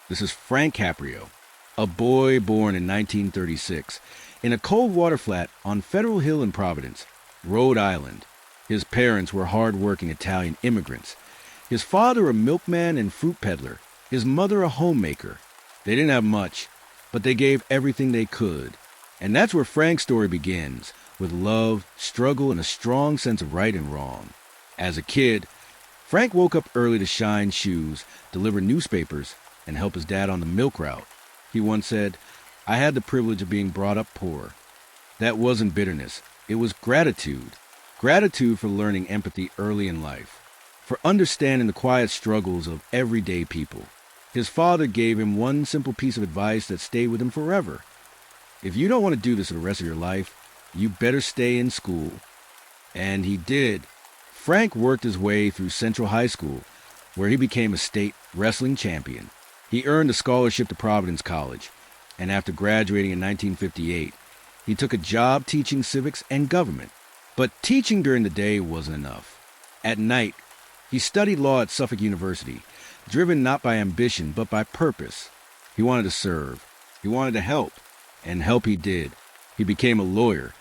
This is Frank Caprio, a boy born in 1936 in a cold water flat on Federal Hill in Providence, Rhode Island. His parents were hard-working Italian immigrants. His father a milkman and fruit peddler, his mother a homemaker. They didn't have much, but they gave everything they could. And that's where Frank's story begins, with love, struggle, and a strong sense of right and wrong. As a kid, Frank woke up early to shine shoes, deliver newspapers, and help his dad on the milk route. He once said, "I had the privilege of being brought up poor." That wasn't bitterness. It was gratitude. Gratitude for learning empathy early in life, for understanding the quiet struggles of everyday people. His father gave him one simple piece of advice that stayed with him forever. If you don't want to do this for the rest of your life, you better stay in school. And he did. Frank worked his way through Central High School, where he became a state wrestling champion. He earned a scholarship to Providence College, and after graduating in 1958, he took a job teaching civics and government. But teaching during the day wasn't enough. At night, he studied law at Suffolk University, driven not by ambition but by purpose. He wanted to serve. He wanted to help, and help he did. He became a lawyer,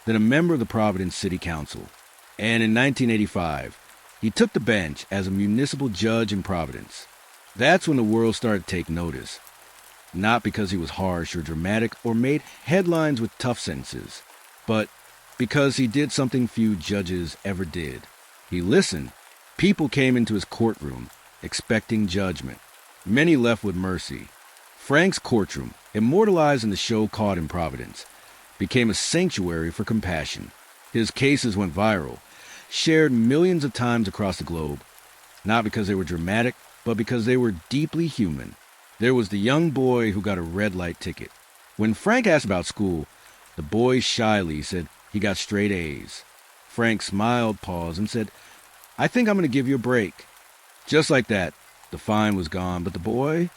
then a member of the Providence City Council. And in 1985, he took the bench as a municipal judge in Providence. That's when the world started to take notice. Not because he was harsh or dramatic or made headlines with tough sentences, but because he did something few judges ever did. He listened. People came into his courtroom, expecting judgment. Many left with mercy. Frank's Courtroom, immortalized in the show Caught in Providence, became a sanctuary for compassion. His cases went viral, shared millions of times across the globe, not because they were dramatic, but because they were deeply human. There was the young boy who got a red light ticket. When Frank asked about school, the boy shyly said he got straight A's. Frank smiled, paused, and said, "I think I'm going to give you a break." Just like that, the fine was gone, but the boy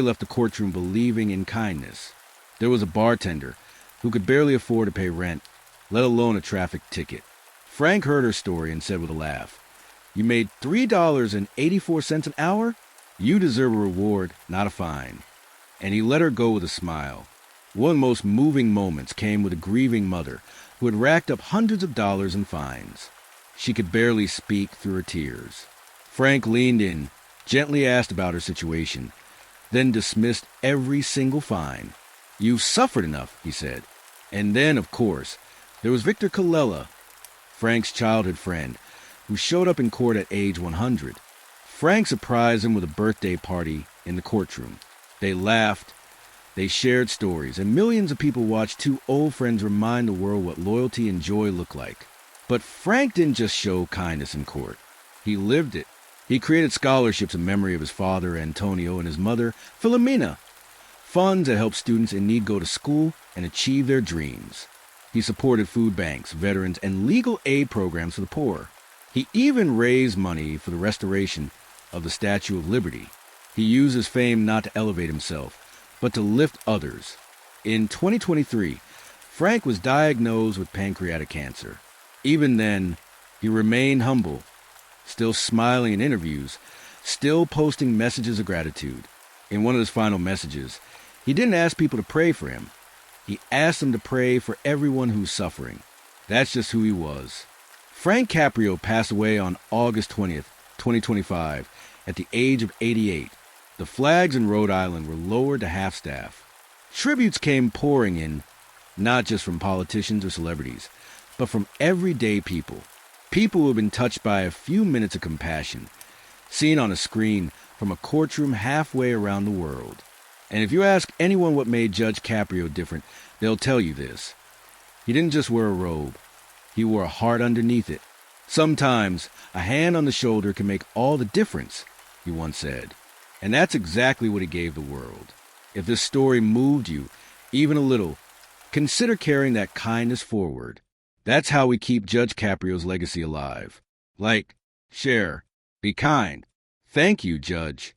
left the courtroom believing in kindness. There was a bartender who could barely afford to pay rent, let alone a traffic ticket. Frank heard her story and said with a laugh, "You made $3.84 an hour? You deserve a reward, not a fine." And he let her go with a smile. One of the most moving moments came with a grieving mother who had racked up hundreds of dollars in fines. She could barely speak through her tears. Frank leaned in, gently asked about her situation, then dismissed every single fine. "You've suffered enough," he said. And then, of course, there was Victor Colella, Frank's childhood friend, who showed up in court at age 100. Frank surprised him with a birthday party in the courtroom. They laughed, they shared stories, and millions of people watched two old friends remind the world what loyalty and joy look like. But Frank didn't just show kindness in court. He lived it. He created scholarships in memory of his father, Antonio, and his mother, Philomena. Funds that helped students in need go to school and achieve their dreams. He supported food banks, veterans, and legal aid programs for the poor. He even raised money for the restoration of the Statue of Liberty. He used his fame not to elevate himself, but to lift others. In 2023, Frank was diagnosed with pancreatic cancer. Even then, he remained humble, still smiling in interviews, still posting messages of gratitude. In one of his final messages, he didn't ask people to pray for him. He asked them to pray for everyone who's suffering. That's just who he was. Frank Caprio passed away on August 20th, 2025, at the age of 88. The flags in Rhode Island were lowered to half-staff. Tributes came pouring in, not just from politicians or celebrities, but from everyday people. People who have been touched by a few minutes of compassion, seen on a screen from a courtroom halfway around the world. And if you ask anyone what made Judge Caprio different, they'll tell you this. He didn't just wear a robe. He wore a heart underneath it. "Sometimes a hand on the shoulder can make all the difference," he once said. And that's exactly what he gave the world. If this story moved you, even a little, consider carrying that kindness forward. That's how we keep Judge Caprio's legacy alive. Like, share, be kind. Thank you, Judge.